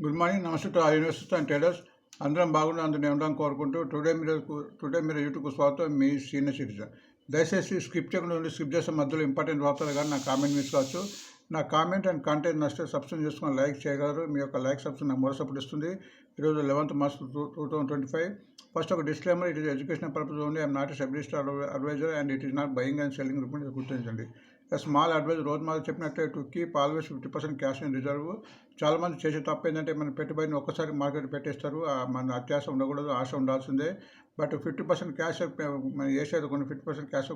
Good morning. Namaste to all investors and traders. అందరం బాగుండి అందరినీ ఉండడం కోరుకుంటూ టుడే మీరు యూట్యూబ్కు స్వాగతం. మీ సీనియర్ సిటిజన్. దయచేసి స్కిప్ చేయకుండా స్కిప్ చేసే మధ్యలో ఇంపార్టెంట్ వార్తలు కానీ నా కామెంట్ మిస్ కావచ్చు. నా కామెంట్ అండ్ కంటెంట్ నచ్చితే సబ్స్క్రైబ్ చేసుకొని లైక్ చేయగలరు. మీ యొక్క లైక్ సబ్స్క్రైబ్ నాకు మరో సపోర్ట్ ఇస్తుంది. ఈరోజు 11th March 2025. ఫస్ట్ ఒక disclaimer, it is education purpose only. I'm not a SEBI registered adviser and it is not buying and selling రూపంలో గుర్తించండి. స్మాల్ అడ్వైజ్ రోజు మాకు చెప్పినట్లే to keep always 50% cash in reserve. చాలామంది చేసే తప్పు ఏంటంటే మన పెట్టుబడిని ఒక్కసారి మార్కెట్ పెట్టేస్తారు. మన అత్యాశ ఉండకూడదు, ఆశ ఉండాల్సిందే. బట్ 50% క్యాష్ మనం వేసేది కొన్ని 50% క్యాష్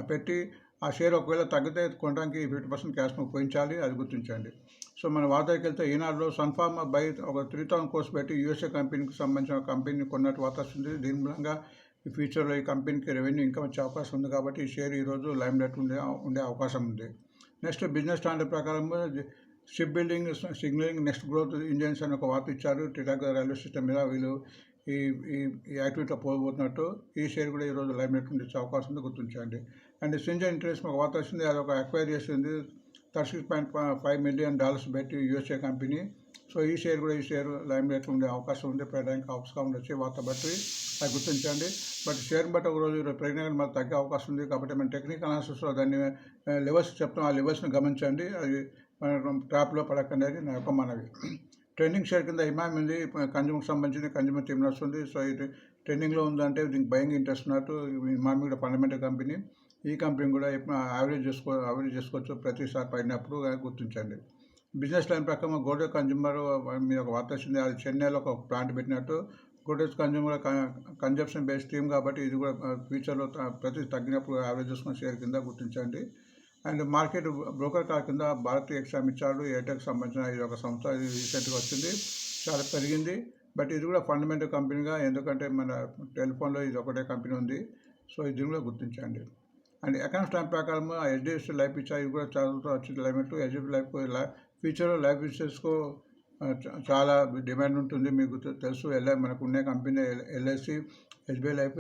పెట్టి ఆ షేర్ ఒకవేళ తగ్గితే కొనడానికి 50% క్యాష్ను ఉపయోగించాలి, అది గుర్తించండి. సో మన వార్తకి వెళ్తే ఈనాడులో సన్ఫార్మా బై ఒక 3,000 కోర్స్ పెట్టి యూఎస్ఏ కంపెనీకి సంబంధించిన కంపెనీ కొన్నట్టు వార్త వస్తుంది. దీని మూలంగా ఈ ఫ్యూచర్లో ఈ కంపెనీకి రెవెన్యూ ఇన్కమ్ వచ్చే అవకాశం ఉంది. కాబట్టి ఈ షేర్ ఈరోజు లైమ్ లైట్ ఉండే అవకాశం ఉంది. నెక్స్ట్ బిజినెస్ స్టాండర్డ్ ప్రకారం ship building, signalling, next growth engines అని ఒక వార్త ఇచ్చారు. టిటాగో రైల్వే సిస్టమ్ మీద వీళ్ళు ఈ ఈ యాక్టివిటీలో పోబోతున్నట్టు ఈ షేర్ కూడా ఈరోజు లైమ్ లైట్ ఉండే అవకాశం ఉంది, గుర్తించండి. అండ్ సింజన్ ఇంటర్నేషనల్ ఒక వార్త వచ్చింది. అది ఒక అక్వైర్ చేసింది $36.5 million పెట్టి యూఎస్ఏ కంపెనీ. సో ఈ షేర్ లైమ్ లైట్ ఉండే అవకాశం ఉంది, పెరగడానికి అవకాశం ఉండొచ్చు వార్త బట్టి, అది గుర్తించండి. బట్ షేర్ బట్టి ఒక రోజు పెరిగిన మనకు తగ్గే అవకాశం ఉంది. కాబట్టి మనం టెక్నికల్ అనాలిసిస్లో దాన్ని లెవెల్స్ చెప్తాం, ఆ లెవెల్స్ని గమనించండి. అది మన ట్రాప్లో పడకండి అని నా యొక్క మనవి. ట్రెండింగ్ షేర్ కింద ఇమామ్ ఉంది, కన్జ్యూమర్కి సంబంధించిన కన్జ్యూమర్ టీమ్ వస్తుంది. సో ఇది ట్రెండింగ్లో ఉందంటే దీనికి బయింగ్ ఇంట్రెస్ట్ ఉన్నట్టు. ఇమామ్ కూడా ఫండమెంటల్ కంపెనీ. ఈ కంపెనీ కూడా యావరేజ్ చేసుకోవచ్చు ప్రతిసారి పడినప్పుడు, గుర్తించండి. బిజినెస్ లైన్ ప్రకారం గోడ్రేజ్ కన్జ్యూమర్ మీద ఒక వార్త వచ్చింది. అది చెన్నైలో ఒక ప్లాంట్ పెట్టినట్టు. Godrej consumer consumption based team కాబట్టి ఇది కూడా ఫ్యూచర్లో ప్రతి తగ్గినప్పుడు యావరేజ్ చేసుకున్న షేర్ కింద గుర్తించండి. అండ్ మార్కెట్ బ్రోకర్ కార్ కింద భారతీయ ఎగ్జామ్ ఇచ్చాడు. ఎయిర్టెల్కి సంబంధించిన ఇది ఒక సంస్థ, ఇది రీసెంట్గా వచ్చింది, చాలా పెరిగింది. బట్ ఇది కూడా ఫండమెంటల్ కంపెనీగా, ఎందుకంటే మన టెలిఫోన్లో ఇది ఒకటే కంపెనీ ఉంది. సో ఇది కూడా గుర్తించండి. అండ్ అకౌంట్స్ టైం ప్రకారం హెచ్డిఎఫ్సి లైఫ్ ఇచ్చా, ఇది కూడా చదువుతూ వచ్చింది లైఫ్. హెచ్డిఎఫ్సి లైఫ్ ఫ్యూచర్లో లైఫ్ ఇన్సూరెన్స్కు చాలా డిమాండ్ ఉంటుంది. మీకు తెలుసు, మనకు ఉన్న company LIC, SBI life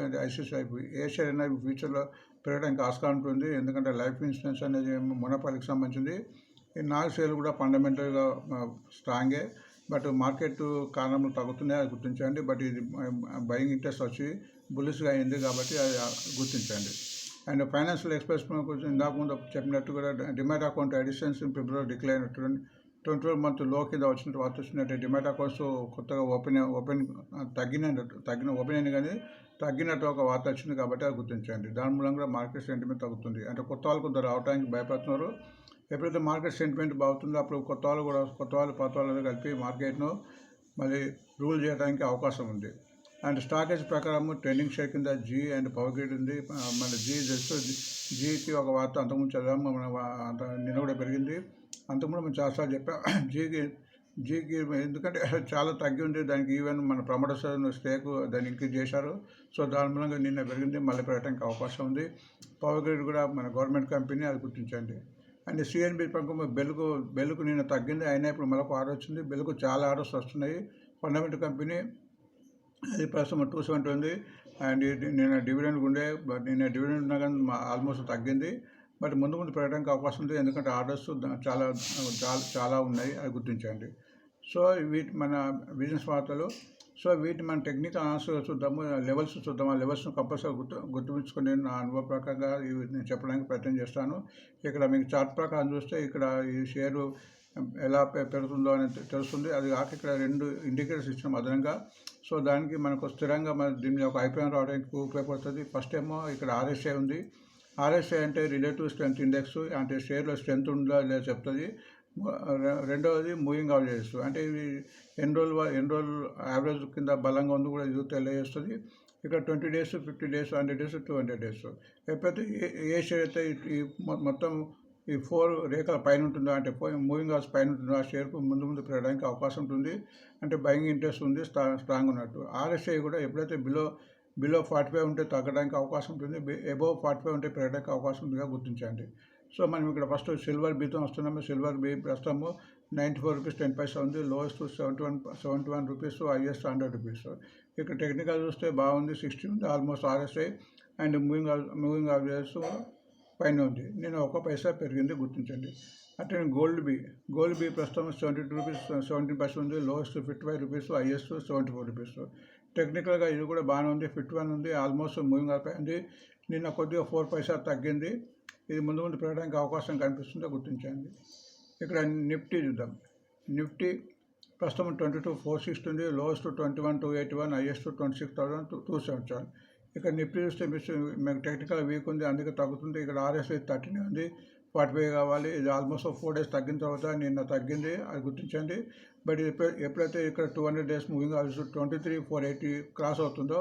and ICICI life. A share అయినా ఫ్యూచర్లో పెరగడానికి ఆస్కారం ఉంటుంది, ఎందుకంటే లైఫ్ ఇన్సూరెన్స్ అనేది మొనోపాలికి సంబంధించింది. ఈ 4 షేర్లు కూడా ఫండమెంటల్గా స్ట్రాంగే. బట్ మార్కెట్ కారణంలో తగ్గుతున్నాయి, అది గుర్తించండి. బట్ ఇది బయింగ్ ఇంట్రెస్ట్ వచ్చి బుల్లిష్గా అయింది కాబట్టి అది గుర్తించండి. అండ్ ఫైనాన్షియల్ ఎక్స్ప్రెస్ గురించి ఇందాక ముందు చెప్పినట్టు కూడా demat account additions in February decline 24 month లో కింద వచ్చినట్టు వార్త వచ్చినట్టు. డిమాట్ అకౌంట్స్ కొత్తగా తగ్గిన ఓపెన్ అయింది, కానీ తగ్గినట్టు ఒక వార్త వచ్చింది కాబట్టి అది గుర్తించండి. దాని మూలంగా మార్కెట్ సెంటిమెంట్ తగ్గుతుంది. అంటే కొత్త వాళ్ళు కొంత రావడానికి భయపడుతున్నారు. ఎప్పుడైతే మార్కెట్ సెంటిమెంట్ బాగుతుందో అప్పుడు కొత్త వాళ్ళు పాత వాళ్ళు కలిపి మార్కెట్ను మళ్ళీ రూల్ చేయడానికి అవకాశం ఉంది. అండ్ స్టాకేజ్ ప్రకారం ట్రెండింగ్ షేర్ కింద జీ అండ్ పవర్ గ్రిడ్ ఉంది. మన జీకి ఒక వార్త అంతకుముందు చదివాము, నిన్న కూడా పెరిగింది. అంతకుముందు మనం చాలాసార్లు చెప్పాం జీకి ఎందుకంటే చాలా తగ్గి ఉంది. దానికి ఈవెన్ మన ప్రమోటర్స్ స్టేక్ దాన్ని ఇంక్రీజ్ చేశారు. సో దాని మూలంగా నిన్న పెరిగింది, మళ్ళీ పెరగడానికి అవకాశం ఉంది. పవర్ గ్రిడ్ కూడా మన గవర్నమెంట్ కంపెనీ, అది గుర్తించండి. అండ్ సిఎన్బి ప్రకారం బెల్కు నిన్న తగ్గింది, అయినా ఇప్పుడు మళ్ళీ ఆర్డర్ వచ్చింది. బెల్కు చాలా ఆర్డర్స్ వస్తున్నాయి. ఫండమెంటల్ కంపెనీ, అది ప్రస్తుతం 270 ఉంది. అండ్ నిన్న డివిడెండ్ ఉండే, బట్ నిన్న డివిడెండ్ ఉన్నా కానీ ఆల్మోస్ట్ తగ్గింది. బట్ ముందు పెరగడానికి అవకాశం ఉంది, ఎందుకంటే ఆర్డర్స్ చాలా ఉన్నాయి, అది గుర్తించండి. సో వీటి మన బిజినెస్ వార్తలు. సో వీటి మన టెక్నికల్ అనాలిసిస్ చూద్దాము, లెవెల్స్ చూద్దాము. ఆ లెవెల్స్ను కంపల్సరీ గుర్తుంచుకొని నా అనుభవ ప్రకారంగా నేను చెప్పడానికి ప్రయత్నం చేస్తాను. ఇక్కడ మీకు చార్ట్ ప్రకారం చూస్తే ఇక్కడ ఈ షేరు ఎలా పెరుగుతుందో అనేది తెలుస్తుంది. అది కాక ఇక్కడ 2 ఇండికేటర్స్ ఇచ్చాం అదనంగా. సో దానికి మనకు స్థిరంగా దీని మీద ఒక అభిప్రాయం రావడానికి ఉపయోగపడుతుంది. ఫస్ట్ ఏమో ఇక్కడ ఆర్ఎస్ఐ ఉంది. ఆర్ఎస్ఐ అంటే రిలేటివ్ స్ట్రెంత్ ఇండెక్స్, అంటే షేర్లో స్ట్రెంత్ ఉందా లేదా చెప్తుంది. రెండవది మూవింగ్ యావరేజెస్, అంటే ఇవి ఎన్ని రోజులు యావరేజ్ కింద బలంగా ఉంది కూడా ఇది తెలియజేస్తుంది. ఇక్కడ 20 days, 50 days, 100 days, 200 days. ఎప్పుడైతే ఏ షేర్ అయితే ఈ మొత్తం ఈ 4 రేఖల పైన ఉంటుందో, అంటే మూవింగ్ అవర్స్ పైన ఉంటుందో, ఆ షేర్కు ముందు పెరగడానికి అవకాశం ఉంటుంది. అంటే బయింగ్ ఇంట్రెస్ట్ ఉంది, స్ట్రాంగ్ ఉన్నట్టు. ఆర్ఎస్ఐ కూడా ఎప్పుడైతే బిలో 45 ఉంటే తగ్గడానికి అవకాశం ఉంటుంది, అబోవ్ 45 ఉంటే పెరగడానికి అవకాశం ఉందిగా గుర్తించండి. సో మనం ఇక్కడ ఫస్ట్ సిల్వర్ బీతో వస్తున్నాము. సిల్వర్ బీ ప్రస్తుతము 94 రూపీస్ 10 పైసా ఉంది. Lowest 71 rupees, highest 100 rupees. ఇక్కడ టెక్నికల్ చూస్తే బాగుంది, 60 ఉంది almost RSI. And moving averages పైన ఉంది. నేను 1 పైసా పెరిగింది, గుర్తించండి. అట్లనే గోల్డ్ బి ప్రస్తుతం 72 రూపీస్ 17% ఉంది. Lowest 55 rupees, highest 74 rupees. టెక్నికల్గా ఇది కూడా బాగానే ఉంది. 51 ఉంది, ఆల్మోస్ట్ మూవింగ్ అయిపోయింది. నిన్న కొద్దిగా 4 పైసా తగ్గింది. ఇది ముందు పెరగడానికి అవకాశం కనిపిస్తుందో గుర్తించండి. ఇక్కడ నిఫ్టీ చూద్దాం. నిఫ్టీ ప్రస్తుతం 22,460 ఉంది. Lowest 21,281, highest 26,277. ఇక్కడ నిఫ్టీ చూస్తే మీకు టెక్నికల్ వీక్ ఉంది, అందుకే తగ్గుతుంది. ఇక్కడ ఆర్ఎస్ఐ 13 ఉంది, 45 కావాలి. ఇది ఆల్మోస్ట్ 4 డేస్ తగ్గిన తర్వాత నిన్న తగ్గింది, అది గుర్తించండి. బట్ ఎప్పుడైతే ఇక్కడ 200 డేస్ మూవింగ్ అవర్స్ 23,480 క్రాస్ అవుతుందో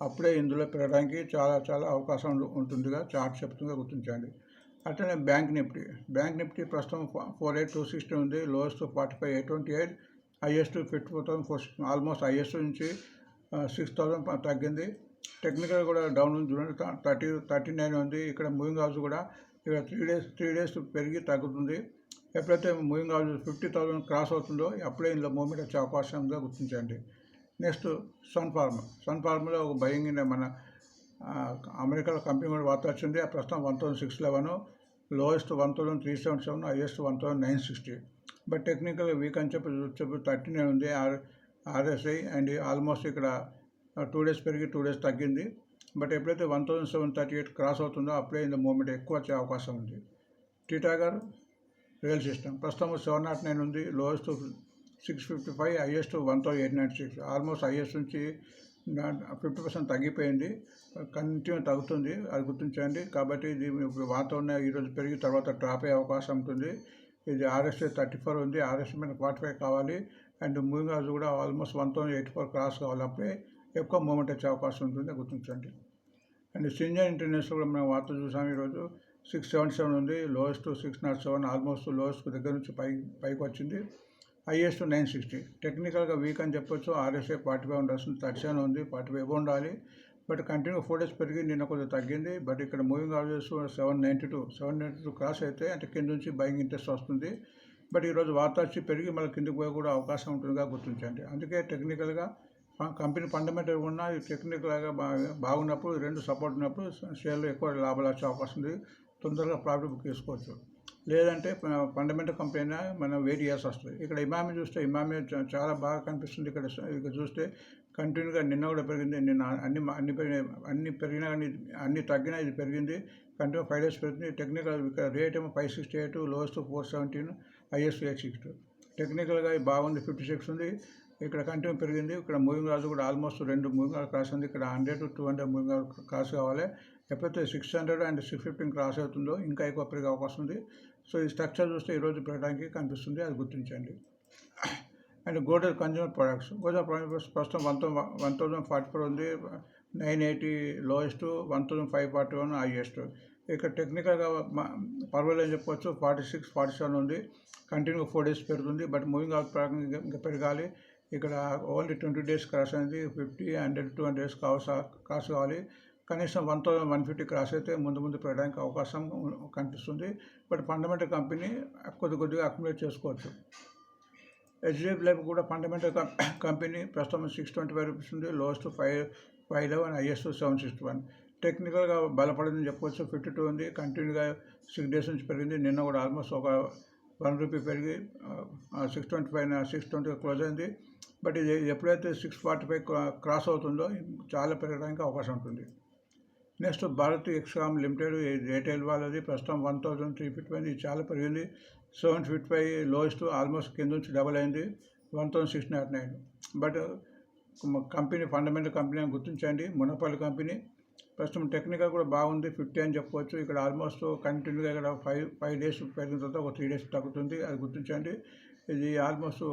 అప్పుడే ఇందులో పెరగడానికి చాలా అవకాశం ఉంటుందిగా చార్ట్ చెప్తుందిగా గుర్తించండి. అట్లనే బ్యాంక్ నిఫ్టీ ప్రస్తుతం 48,260 ఉంది. Lowest 45,828, highest 54,460. ఆల్మోస్ట్ హైయెస్ట్ నుంచి 6,000 తగ్గింది. టెక్నికల్ కూడా డౌన్ ఉంది చూడండి, 39 ఉంది. ఇక్కడ మూవింగ్ అవర్స్ కూడా ఇక్కడ 3 డేస్ పెరిగి తగ్గుతుంది. ఎప్పుడైతే మూవింగ్ అవర్స్ 50,000 క్రాస్ అవుతుందో అప్పుడే ఇందులో మూవ్మెంట్ వచ్చే అవకాశంగా గుర్తించండి. నెక్స్ట్ సన్ ఫార్మాలో ఒక బయింగ్ మన అమెరికాలో కంపెనీ కూడా వార్త వచ్చింది. ప్రస్తుతం 1,611, lowest 1,377, highest 1,960. But technical week అని చెప్పి 39 ఉంది ఆర్ఎస్ఐ. అండ్ ఆల్మోస్ట్ ఇక్కడ 2 డేస్ పెరిగి 2 డేస్ తగ్గింది. బట్ ఎప్పుడైతే 1,738 క్రాస్ అవుతుందో అప్పుడే ఇందులో మూవ్మెంట్ ఎక్కువ వచ్చే అవకాశం ఉంది. టీటాగర్ రియల్ సిస్టమ్ ప్రస్తుతం 709 ఉంది. Lowest 655, highest 1,896. ఆల్మోస్ట్ హైయెస్ట్ నుంచి 50% తగ్గిపోయింది, కంటిన్యూ తగ్గుతుంది, అది గుర్తించండి. కాబట్టి ఇది వాతావరణం ఈరోజు పెరిగి తర్వాత డ్రాప్ అయ్యే అవకాశం ఉంటుంది. ఇది ఆర్ఎస్ఐ 34 ఉంది, ఆర్ఎస్ఐ మీద 45 కావాలి. అండ్ మూవింగ్ అవర్స్ కూడా ఆల్మోస్ట్ 1,084 క్రాస్ కావాలి, అప్పుడే ఎక్కువ మూమెంట్ వచ్చే అవకాశం ఉంటుంది, గుర్తించండి. అండ్ సింజన్ ఇంటర్నేషనల్ కూడా మనం వార్త చూసాం. ఈరోజు 677 ఉంది, లోయెస్ట్ 607, ఆల్మోస్ట్ లోయెస్ట్ దగ్గర నుంచి పైకి వచ్చింది, హైయెస్ట్ 960. టెక్నికల్గా వీక్ అని చెప్పొచ్చు. ఆర్ఎస్ఐ 45 ఉండాల్సింది, 37 ఉంది, 45 ఇవ్వ ఉండాలి. బట్ కంటిన్యూ 4 డేస్ పెరిగి నిన్న కొద్దిగా తగ్గింది. బట్ ఇక్కడ మూవింగ్ అవర్స్ 792 క్రాస్ అయితే అంటే కింద నుంచి బయింగ్ ఇంట్రెస్ట్ వస్తుంది. బట్ ఈరోజు వార్త వచ్చి పెరిగి మళ్ళీ కిందకి పోయే కూడా అవకాశం ఉంటుందిగా గుర్తించండి. అందుకే టెక్నికల్గా కంపెనీ ఫండమెంటల్ ఉన్న టెక్నికల్గా బాగున్నప్పుడు, రెండు సపోర్ట్ ఉన్నప్పుడు షేర్లో ఎక్కువ లాభాలు వచ్చే అవకాశం ఉంది, తొందరగా ప్రాఫిట్ బుక్ చేసుకోవచ్చు. లేదంటే ఫండమెంటల్ కంపెనీ అయినా మనం వెయిట్ చేయాల్సి వస్తుంది. ఇక్కడ ఇమామి చూస్తే ఇమామి చాలా బాగా కనిపిస్తుంది. ఇక్కడ చూస్తే కంటిన్యూగా నిన్న కూడా పెరిగింది. నిన్న అన్ని పెరిగినా కానీ అన్ని తగ్గినా ఇది పెరిగింది. కంటిన్యూ 5 డేస్ పెరిగింది. టెక్నికల్ ఇక్కడ రేట్ ఏమో 568, లోయెస్ట్ 417, హైయెస్ట్ 862. టెక్నికల్గా బాగుంది, 56 ఉంది. ఇక్కడ కంటిన్యూ పెరిగింది. ఇక్కడ మూవింగ్ అవర్స్ కూడా ఆల్మోస్ట్ 2 మూవింగ్ అవర్స్ క్రాస్ ఉంది. ఇక్కడ 100 to 200 మూవింగ్ అవర్స్ క్రాస్ కావాలి. ఎప్పుడైతే 600 and 615 క్రాస్ అవుతుందో ఇంకా ఎక్కువ పెరిగే అవకాశం ఉంది. సో ఈ స్ట్రక్చర్ చూస్తే ఈరోజు పెరగడానికి కనిపిస్తుంది, అది గుర్తించండి. అండ్ గోడ్రేజ్ కన్జ్యూమర్ ప్రొడక్ట్స్ ప్రస్తుతం 1,044 ఉంది, 980 లోయెస్ట్, 1,541 హైయెస్ట్. ఇక్కడ టెక్నికల్గా పర్వాలేదని చెప్పవచ్చు. 46, 47 ఉంది, కంటిన్యూ 4 డేస్ పెరుగుతుంది. బట్ మూవింగ్ అవర్స్ ప్రకారంగా ఇంకా పెరగాలి. ఇక్కడ ఓన్లీ 20 డేస్ క్రాస్ అనేది 50, 100, 200 డేస్ క్రాస్ కావాలి. కనీసం 1,150 క్రాస్ అయితే ముందు పెరగడానికి అవకాశం కనిపిస్తుంది. బట్ ఫండమెంటల్ కంపెనీ కొద్దిగా అక్యుములేట్ చేసుకోవచ్చు. హెచ్డిఎఫ్ లైఫ్ కూడా ఫండమెంటల్ కంపెనీ ప్రస్తుతం 625 రూపీస్ ఉంది, లోయెస్ట్ 511, హైయెస్ట్ 761. టెక్నికల్గా బలపడిందని చెప్పవచ్చు. 52 ఉంది, కంటిన్యూగా 6 డేస్ నుంచి పెరిగింది. నిన్న కూడా ఆల్మోస్ట్ ఒక 1 రూపీ పెరిగి 620 క్లోజ్ అయింది. బట్ ఇది ఎప్పుడైతే 645 క్రాస్ అవుతుందో చాలా పెరగడానికి అవకాశం ఉంటుంది. నెక్స్ట్ భారత్ ఎక్స్కామ్ లిమిటెడ్ రిటైల్ వాళ్ళది ప్రస్తుతం 1,350 చాలా పెరిగింది. 755 లోయెస్ట్, ఆల్మోస్ట్ కింద నుంచి డబల్ అయింది, 1,609. బట్ కంపెనీ ఫండమెంటల్ కంపెనీ అని గుర్తించండి. మునపల్లి కంపెనీ ప్రస్తుతం టెక్నికల్ కూడా బాగుంది, 50 అని చెప్పవచ్చు. ఇక్కడ ఆల్మోస్ట్ కంటిన్యూగా ఇక్కడ 5 డేస్ పెరిగిన తర్వాత ఒక 3 డేస్ తగ్గుతుంది, అది గుర్తించండి. ఇది ఆల్మోస్ట్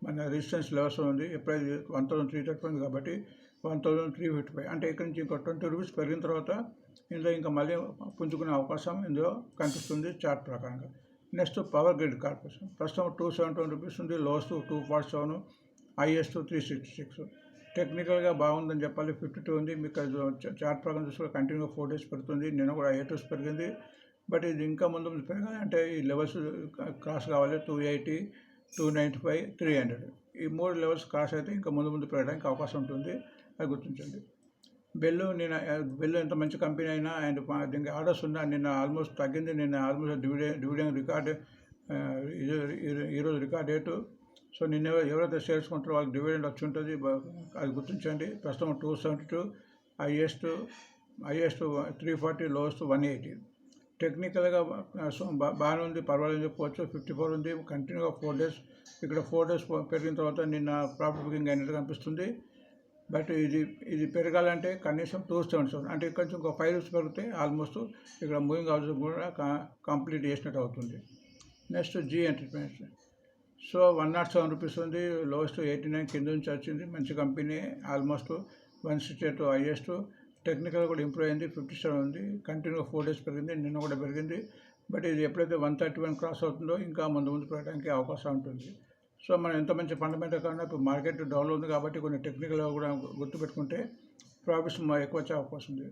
మన రెసిస్టెన్స్ లెవెల్స్ ఉంది. ఎప్పుడైతే 1,335 కాబట్టి 1,355 అంటే ఇక్కడ నుంచి ఇంకో 20 రూపీస్ పెరిగిన తర్వాత ఇందులో ఇంకా మళ్ళీ పుంజుకునే అవకాశం ఇందులో కనిపిస్తుంది చార్ట్ ప్రకారంగా. నెక్స్ట్ పవర్ గ్రిడ్ కార్పొరేషన్ ప్రస్తుతం 271 రూపీస్ ఉంది, లోయెస్ట్ 247, హైయెస్ట్ 366. టెక్నికల్గా బాగుందని చెప్పాలి, 52 ఉంది. మీకు చార్ట్ ప్రకారం చూసుకుంటే కంటిన్యూగా 4 డేస్ పెరుగుతుంది. నిన్న కూడా 8 డేస్ పెరిగింది. బట్ ఇది ఇంకా ముందు పెరగాలి అంటే ఈ లెవెల్స్ క్రాస్ కావాలి, 280, 295, 300. ఈ 3 లెవెల్స్ క్రాస్ అయితే ఇంకా ముందు పెరగడానికి అవకాశం ఉంటుంది, అది గుర్తించండి. బెల్ ఎంత మంచి కంపెనీ అయినా అండ్ దీనికి ఆర్డర్స్ ఉన్నా నిన్న ఆల్మోస్ట్ తగ్గింది. నిన్న ఆల్మోస్ట్ డివిడెండ్ రికార్డ్ ఈరోజు రికార్డ్ డేటు. సో నిన్న ఎవరైతే సేల్స్ కొంటారో వాళ్ళకి డివిడెండ్ వచ్చి ఉంటుంది, అది గుర్తించండి. ప్రస్తుతం 272, హైయెస్ట్ 340, లోయెస్ట్ 180. టెక్నికల్గా బాగానే ఉంది, పర్వాలేదు చెప్పుకోవచ్చు. 54 ఉంది, కంటిన్యూగా 4 days. ఇక్కడ 4 days పెరిగిన తర్వాత నిన్న ప్రాఫిట్ బుకింగ్ అయినట్టు కనిపిస్తుంది. బట్ ఇది పెరగాలంటే కనీసం 277, అంటే ఇక్కడ నుంచి ఇంకో 5 రూపీస్ పెరిగితే ఆల్మోస్ట్ ఇక్కడ మూవింగ్ హౌస్ కూడా కంప్లీట్ చేసినట్టు అవుతుంది. Next Zee enterprises. So 107 rupees ఉంది, లోయెస్ట్ 89, కింద నుంచి వచ్చింది. మంచి కంపెనీ, ఆల్మోస్ట్ 162 హైయెస్ట్. టెక్నికల్ కూడా ఇంప్రూవ్ అయింది, 57 ఉంది, కంటిన్యూగా 4 days పెరిగింది, నిన్న కూడా పెరిగింది. బట్ ఇది ఎప్పుడైతే 131 క్రాస్ అవుతుందో ఇంకా ముందు పెరగడానికి అవకాశం ఉంటుంది. సో మనం ఎంత మంచి ఫండమెంటల్ కాకుండా ఇప్పుడు మార్కెట్ డౌన్లో ఉంది కాబట్టి కొన్ని టెక్నికల్గా కూడా గుర్తుపెట్టుకుంటే ప్రాఫిట్స్ ఎక్కువ వచ్చే అవకాశం ఉంది.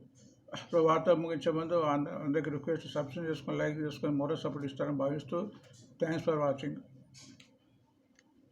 ఇప్పుడు వార్త ముగించే ముందు అందరికీ రిక్వెస్ట్, సబ్స్క్రైబ్ చేసుకొని, లైక్ చేసుకొని, మరో సపోర్ట్ ఇస్తారని భావిస్తూ థ్యాంక్స్ ఫర్ వాచింగ్.